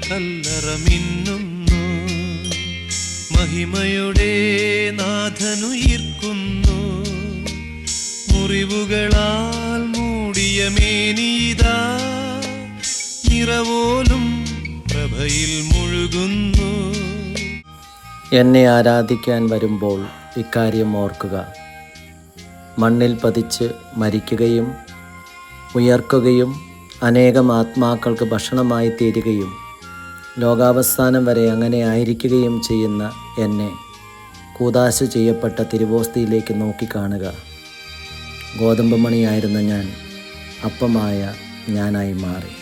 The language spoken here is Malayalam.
കല്ലറ മിന്നുന്നു, മഹിമയുടെ നാഥനുയിർക്കുന്നു. മുറിവുകളാൽ മൂടിയ മേനീതാ നിറവോലും പ്രഭയിൽ മുഴുകുന്നു. എന്നെ ആരാധിക്കാൻ വരുമ്പോൾ ഇക്കാര്യം ഓർക്കുക. മണ്ണിൽ പതിച്ച് മരിക്കുകയും ഉയർക്കുകയും അനേകം ആത്മാക്കൾക്ക് ഭക്ഷണമായി തീരുകയും ലോകാവസാനം വരെ അങ്ങനെ ആയിരിക്കുകയും ചെയ്യുന്ന എന്നെ കൂദാശ ചെയ്യപ്പെട്ട തിരുവോസ്തിയിലേക്ക് നോക്കിക്കാണുക. ഗോതമ്പ് മണിയായിരുന്ന ഞാൻ അപ്പമായ ഞാനായി മാറി.